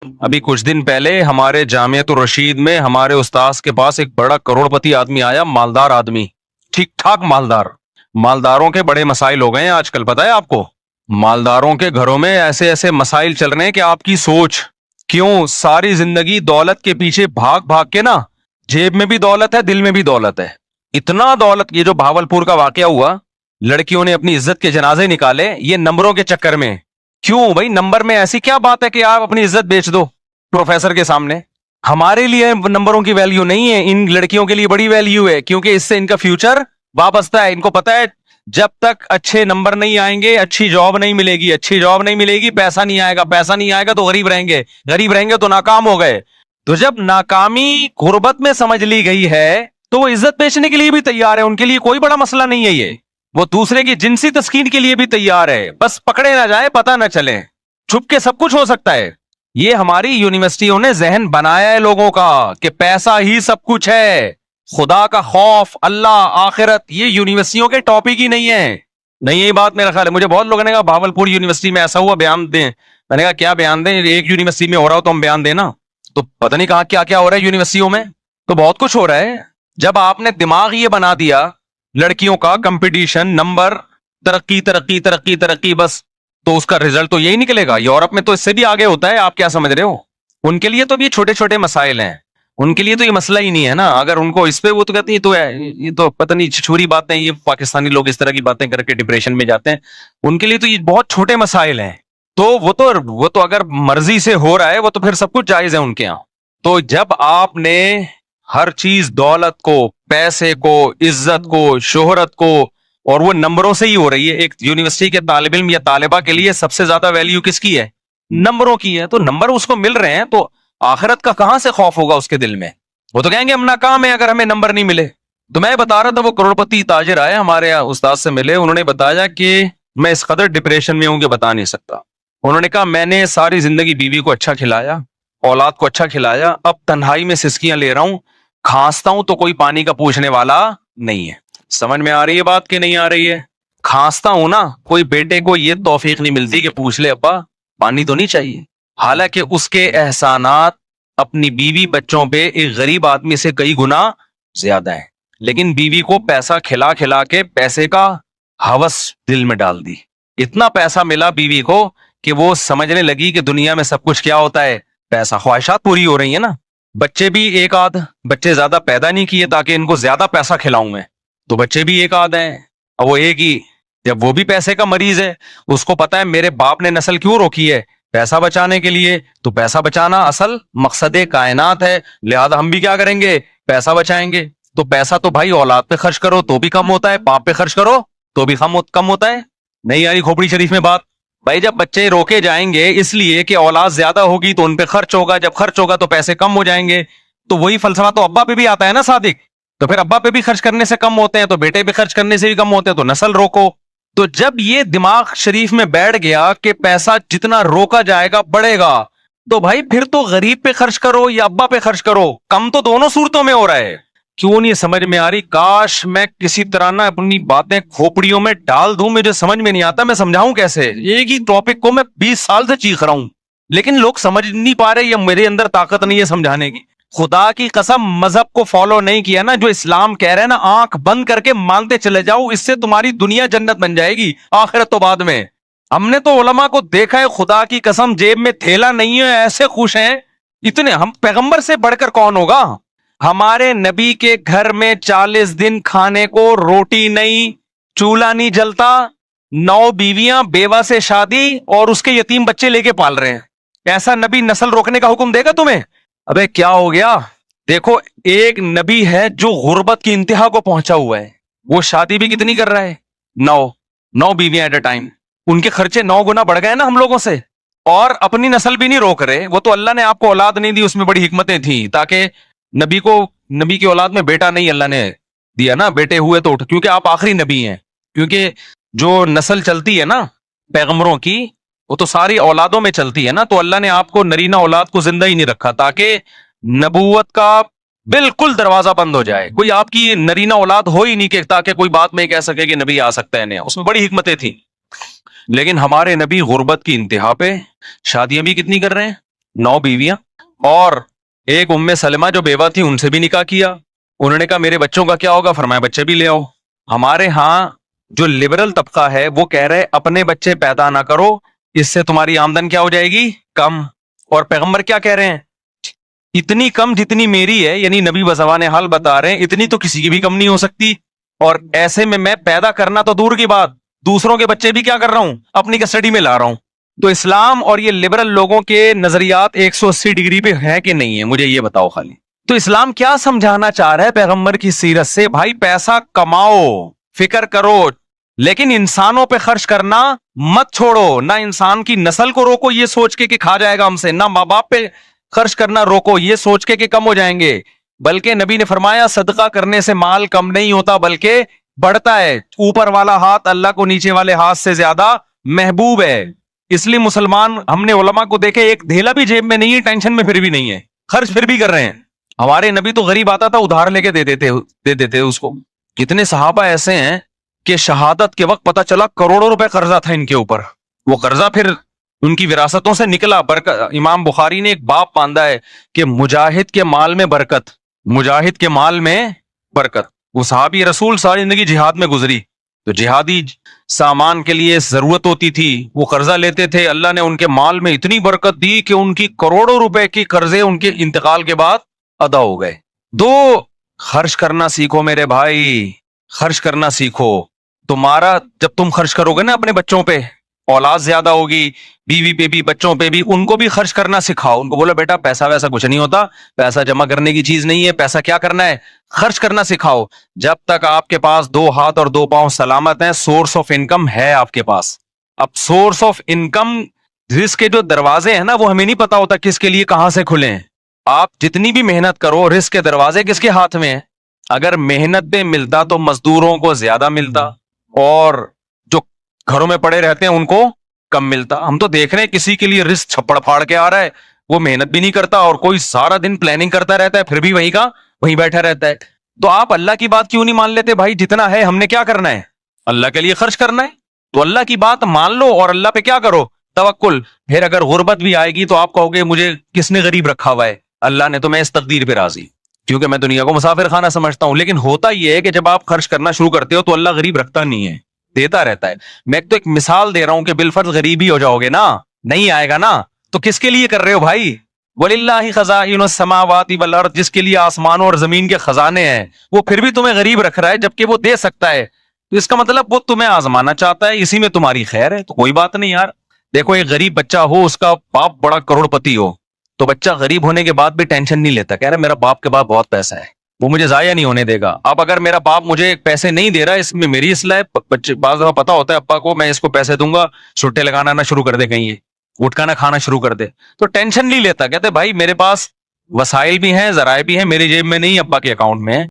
ابھی کچھ دن پہلے ہمارے جامعۃ الرشید میں ہمارے استاذ کے پاس ایک بڑا کروڑپتی آدمی آیا، مالدار آدمی، ٹھیک ٹھاک مالدار۔ مالداروں کے بڑے مسائل ہو گئے ہیں آج کل، پتہ ہے آپ کو؟ مالداروں کے گھروں میں ایسے ایسے مسائل چل رہے ہیں کہ آپ کی سوچ کیوں ساری زندگی دولت کے پیچھے بھاگ بھاگ کے نا، جیب میں بھی دولت ہے، دل میں بھی دولت ہے، اتنا دولت۔ یہ جو بھاولپور کا واقعہ ہوا، لڑکیوں نے اپنی عزت کے جنازے نکالے یہ نمبروں کے چکر میں۔ کیوں بھائی؟ نمبر میں ایسی کیا بات ہے کہ آپ اپنی عزت بیچ دو پروفیسر کے سامنے؟ ہمارے لیے نمبروں کی ویلیو نہیں ہے، ان لڑکیوں کے لیے بڑی ویلیو ہے، کیونکہ اس سے ان کا فیوچر وابستہ ہے۔ ان کو پتا ہے جب تک اچھے نمبر نہیں آئیں گے اچھی جاب نہیں ملے گی، اچھی جاب نہیں ملے گی پیسہ نہیں آئے گا، پیسہ نہیں آئے گا تو غریب رہیں گے، غریب رہیں گے تو ناکام ہو گئے۔ تو جب ناکامی غربت میں سمجھ لی گئی ہے تو وہ عزت بیچنے کے لیے بھی تیار ہے، ان کے لیے کوئی بڑا مسئلہ نہیں ہے یہ۔ وہ دوسرے کی جنسی تسکین کے لیے بھی تیار ہے، بس پکڑے نہ جائے، پتہ نہ چلے، چھپ کے سب کچھ ہو سکتا ہے۔ یہ ہماری یونیورسٹیوں نے ذہن بنایا ہے لوگوں کا کہ پیسہ ہی سب کچھ ہے، خدا کا خوف، اللہ، آخرت یہ یونیورسٹیوں کے ٹاپک ہی نہیں ہے۔ نہیں یہی بات میرا خیال ہے۔ مجھے بہت لوگوں نے کہا بھاولپور یونیورسٹی میں ایسا ہوا، بیان دیں۔ میں نے کہا کیا بیان دیں؟ ایک یونیورسٹی میں ہو رہا ہو تو ہم بیان دیں نا۔ تو پتہ نہیں کہا کیا کیا ہو رہا ہے یونیورسٹیوں میں، تو بہت کچھ ہو رہا ہے۔ جب آپ نے دماغ یہ بنا دیا لڑکیوں کا کمپٹیشن، نمبر، ترقی ترقی ترقی ترقی، بس تو اس کا رزلٹ تو یہی نکلے گا۔ یورپ میں تو اس سے بھی آگے ہوتا ہے، آپ کیا سمجھ رہے ہو؟ ان کے لیے تو یہ چھوٹے چھوٹے مسائل ہیں، ان کے لیے تو یہ مسئلہ ہی نہیں ہے نا۔ اگر ان کو اس پہ وہ تو کہتے ہیں تو یہ تو پتہ نہیں چھوری باتیں، یہ پاکستانی لوگ اس طرح کی باتیں کر کے ڈپریشن میں جاتے ہیں، ان کے لیے تو یہ بہت چھوٹے مسائل ہیں۔ تو وہ تو اگر مرضی سے ہو رہا ہے وہ تو پھر سب کچھ جائز ہے ان کے ہاں۔ تو جب آپ نے ہر چیز، دولت کو، پیسے کو، عزت کو، شہرت کو، اور وہ نمبروں سے ہی ہو رہی ہے۔ ایک یونیورسٹی کے طالب علم یا طالبہ کے لیے سب سے زیادہ ویلیو کس کی ہے؟ نمبروں کی ہے۔ تو نمبر اس کو مل رہے ہیں تو آخرت کا کہاں سے خوف ہوگا اس کے دل میں؟ وہ تو کہیں گے ہم ناکام ہیں اگر ہمیں نمبر نہیں ملے۔ تو میں بتا رہا تھا وہ کروڑپتی تاجر آئے ہمارے استاد سے ملے، انہوں نے بتایا کہ میں اس قدر ڈپریشن میں ہوں کہ بتا نہیں سکتا۔ انہوں نے کہا میں نے ساری زندگی بیوی کو اچھا کھلایا، اولاد کو اچھا کھلایا، اب تنہائی میں سسکیاں لے رہا ہوں، کھانستا ہوں تو کوئی پانی کا پوچھنے والا نہیں ہے۔ سمجھ میں آ رہی ہے بات کہ نہیں آ رہی ہے؟ کھانستا ہوں نا، کوئی بیٹے کو یہ توفیق نہیں ملتی کہ پوچھ لے ابا پانی تو نہیں چاہیے، حالانکہ اس کے احسانات اپنی بیوی بچوں پہ ایک غریب آدمی سے کئی گنا زیادہ ہیں۔ لیکن بیوی کو پیسہ کھلا کھلا کے پیسے کا ہوس دل میں ڈال دی، اتنا پیسہ ملا بیوی کو کہ وہ سمجھنے لگی کہ دنیا میں سب کچھ کیا ہوتا ہے؟ پیسہ۔ خواہشات پوری ہو رہی ہیں نا۔ بچے بھی ایک آدھ، بچے زیادہ پیدا نہیں کیے تاکہ ان کو زیادہ پیسہ کھلاؤں میں، تو بچے بھی ایک آدھ ہیں، اور وہ ایک ہی، جب وہ بھی پیسے کا مریض ہے، اس کو پتا ہے میرے باپ نے نسل کیوں روکی ہے؟ پیسہ بچانے کے لیے۔ تو پیسہ بچانا اصل مقصد کائنات ہے، لہذا ہم بھی کیا کریں گے؟ پیسہ بچائیں گے۔ تو پیسہ تو بھائی اولاد پہ خرچ کرو تو بھی کم ہوتا ہے، باپ پہ خرچ کرو تو بھی کم ہوتا ہے۔ نہیں یاری کھوپڑی شریف میں بات؟ بھائی جب بچے روکے جائیں گے اس لیے کہ اولاد زیادہ ہوگی تو ان پہ خرچ ہوگا، جب خرچ ہوگا تو پیسے کم ہو جائیں گے، تو وہی فلسفہ تو ابا پہ بھی آتا ہے نا صادق۔ تو پھر ابا پہ بھی خرچ کرنے سے کم ہوتے ہیں تو بیٹے پہ خرچ کرنے سے بھی کم ہوتے ہیں، تو نسل روکو۔ تو جب یہ دماغ شریف میں بیٹھ گیا کہ پیسہ جتنا روکا جائے گا بڑھے گا، تو بھائی پھر تو غریب پہ خرچ کرو یا ابا پہ خرچ کرو، کم تو دونوں صورتوں میں ہو رہا ہے۔ کیوں نہیں سمجھ میں آ رہی؟ کاش میں کسی طرح نہ اپنی باتیں کھوپڑیوں میں ڈال دوں، مجھے سمجھ میں نہیں آتا میں سمجھاؤں کیسے؟ ایک ہی ٹاپک کو میں 20 سال سے چیخ رہا ہوں، لیکن لوگ سمجھ نہیں پا رہے یا میرے اندر طاقت نہیں ہے سمجھانے کی۔ خدا کی قسم مذہب کو فالو نہیں کیا نا، جو اسلام کہہ رہے ہیں نا آنکھ بند کر کے مانتے چلے جاؤ، اس سے تمہاری دنیا جنت بن جائے گی، آخرت تو بعد میں۔ ہم نے تو علماء کو دیکھا ہے خدا کی قسم جیب میں تھیلا نہیں ہے، ایسے خوش ہیں اتنے۔ ہم پیغمبر سے بڑھ کر کون ہوگا؟ ہمارے نبی کے گھر میں 40 دن کھانے کو روٹی نہیں، چولہا نہیں جلتا، 9 بیویاں، بیوہ سے شادی، اور اس کے یتیم بچے لے کے پال رہے ہیں۔ ایسا نبی نسل روکنے کا حکم دے گا تمہیں؟ ابے کیا ہو گیا؟ دیکھو ایک نبی ہے جو غربت کی انتہا کو پہنچا ہوا ہے، وہ شادی بھی کتنی کر رہا ہے؟ 9 بیویاں ایٹ اے ٹائم۔ ان کے خرچے 9 گنا بڑھ گئے نا ہم لوگوں سے، اور اپنی نسل بھی نہیں روک رہے۔ وہ تو اللہ نے آپ کو اولاد نہیں دی، اس میں بڑی حکمتیں تھیں، تاکہ نبی کی اولاد میں بیٹا نہیں اللہ نے دیا نا، بیٹے ہوئے تو کیونکہ آپ آخری نبی ہیں، کیونکہ جو نسل چلتی ہے نا پیغمبروں کی وہ تو ساری اولادوں میں چلتی ہے نا، تو اللہ نے آپ کو نرینہ اولاد کو زندہ ہی نہیں رکھا تاکہ نبوت کا بالکل دروازہ بند ہو جائے، کوئی آپ کی نرینہ اولاد ہو ہی نہیں کہ تاکہ کوئی بات میں کہہ سکے کہ نبی آ سکتا ہے نیا، اس میں بڑی حکمتیں تھیں۔ لیکن ہمارے نبی غربت کی انتہا پہ، شادیاں بھی کتنی کر رہے ہیں؟ 9 بیویاں اور ایک ام سلمہ جو بیوہ تھی ان سے بھی نکاح کیا. انہوں نے کہا میرے بچوں کا کیا ہوگا؟ فرمایا بچے بھی لے آؤ. ہمارے ہاں جو لبرل طبقہ ہے وہ کہہ رہے اپنے بچے پیدا نہ کرو, اس سے تمہاری آمدن کیا ہو جائے گی؟ کم. اور پیغمبر کیا کہہ رہے ہیں؟ اتنی کم جتنی میری ہے, یعنی نبی بزبان حال بتا رہے ہیں اتنی تو کسی کی بھی کم نہیں ہو سکتی. اور ایسے میں پیدا کرنا تو دور کی بات, دوسروں کے بچے بھی کیا کر رہا ہوں؟ اپنی کسٹڈی میں لا رہا ہوں. تو اسلام اور یہ لبرل لوگوں کے نظریات 180 ڈگری پہ ہیں کہ نہیں ہے؟ مجھے یہ بتاؤ خالی. تو اسلام کیا سمجھانا چاہ رہا ہے پیغمبر کی سیرت سے؟ بھائی پیسہ کماؤ, فکر کرو, لیکن انسانوں پہ خرچ کرنا مت چھوڑو. نہ انسان کی نسل کو روکو یہ سوچ کے کہ کھا جائے گا ہم سے, نہ ماں باپ پہ خرچ کرنا روکو یہ سوچ کے کہ کم ہو جائیں گے. بلکہ نبی نے فرمایا صدقہ کرنے سے مال کم نہیں ہوتا بلکہ بڑھتا ہے. اوپر والا ہاتھ اللہ کو نیچے والے ہاتھ سے زیادہ محبوب ہے. اس لیے مسلمان, ہم نے علماء کو دیکھے ایک دھیلا بھی جیب میں نہیں ہے, ٹینشن میں پھر بھی نہیں ہے, خرچ پھر بھی کر رہے ہیں. ہمارے نبی تو غریب آتا تھا ادھار لے کے دے دیتے اس کو. کتنے صحابہ ایسے ہیں کہ شہادت کے وقت پتا چلا کروڑوں روپے قرضہ تھا ان کے اوپر, وہ قرضہ پھر ان کی وراثتوں سے نکلا. برکت, امام بخاری نے ایک باب باندھا ہے کہ مجاہد کے مال میں برکت, مجاہد کے مال میں برکت. وہ صحابی رسول ساری زندگی جہاد میں گزری, تو جہادی سامان کے لیے ضرورت ہوتی تھی, وہ قرضہ لیتے تھے. اللہ نے ان کے مال میں اتنی برکت دی کہ ان کی کروڑوں روپے کی قرضے ان کے انتقال کے بعد ادا ہو گئے. دو, خرچ کرنا سیکھو میرے بھائی, خرچ کرنا سیکھو. تمہارا جب تم خرچ کرو گے نا اپنے بچوں پہ, اولاد زیادہ ہوگی, بیوی پہ بھی بچوں پہ بھی, ان کو بھی خرچ کرنا سکھاؤ. ان کو بولو بیٹا پیسہ ویسا کچھ نہیں ہوتا, پیسہ جمع کرنے کی چیز نہیں ہے, پیسہ کیا کرنا ہے؟ خرچ کرنا سکھاؤ. جب تک آپ کے پاس 2 ہاتھ اور 2 پاؤں سلامت ہیں, سورس آف انکم ہے آپ کے پاس. اب سورس آف انکم, رزق کے جو دروازے ہیں نا وہ ہمیں نہیں پتا ہوتا کس کے لیے کہاں سے کھلے ہیں. آپ جتنی بھی محنت کرو, رزق کے دروازے کس کے ہاتھ میں ہیں؟ اگر محنت پہ ملتا تو مزدوروں کو زیادہ ملتا, اور جو گھروں میں پڑے رہتے ہیں ان کو کم ملتا. ہم تو دیکھ رہے ہیں کسی کے لیے رزق چھپڑ پھاڑ کے آ رہا ہے, وہ محنت بھی نہیں کرتا, اور کوئی سارا دن پلاننگ کرتا رہتا ہے, پھر بھی وہیں کا وہیں بیٹھا رہتا ہے. تو آپ اللہ کی بات کیوں نہیں مان لیتے بھائی؟ جتنا ہے ہم نے کیا کرنا ہے؟ اللہ کے لیے خرچ کرنا ہے. تو اللہ کی بات مان لو اور اللہ پہ کیا کرو؟ توکل. پھر اگر غربت بھی آئے گی تو آپ کہو گے مجھے کس نے غریب رکھا ہوا ہے؟ اللہ نے. تو میں اس تقدیر پہ راضی, کیونکہ میں دنیا کو مسافر خانہ سمجھتا ہوں. لیکن ہوتا یہ ہے کہ جب آپ خرچ کرنا شروع کرتے ہو تو اللہ غریب رکھتا نہیں ہے, دیتا رہتا ہے. میں تو ایک مثال دے رہا ہوں کہ بالفرض غریب ہی ہو جاؤ گے نا, نہیں آئے گا نا, تو کس کے لیے کر رہے ہو بھائی؟ وَلِلَّهِ خَزَائِنُ السَّمَاوَاتِ وَالْأَرْضِ, جس کے لیے آسمانوں اور زمین کے خزانے ہیں, وہ پھر بھی تمہیں غریب رکھ رہا ہے جبکہ وہ دے سکتا ہے. تو اس کا مطلب وہ تمہیں آزمانا چاہتا ہے, اسی میں تمہاری خیر ہے. تو کوئی بات نہیں یار. دیکھو ایک غریب بچہ ہو, اس کا باپ بڑا کروڑ پتی ہو, تو بچہ غریب ہونے کے بعد بھی ٹینشن نہیں لیتا, کہہ رہا میرا باپ کے پاس بہت پیسہ ہے, وہ مجھے ضائع نہیں ہونے دے گا. اب اگر میرا باپ مجھے پیسے نہیں دے رہا, اس میں میری اصلاح ہے. بچے بعض دفعہ پتا ہوتا ہے ابا کو, میں اس کو پیسے دوں گا, چھٹے لگانا نہ شروع کر دے, کہیں یہ گٹکا نہ کھانا شروع کر دے, تو ٹینشن نہیں لیتا. کہتے بھائی میرے پاس وسائل بھی ہیں, ذرائع بھی ہیں, میری جیب میں نہیں, ابا کے اکاؤنٹ میں ہے.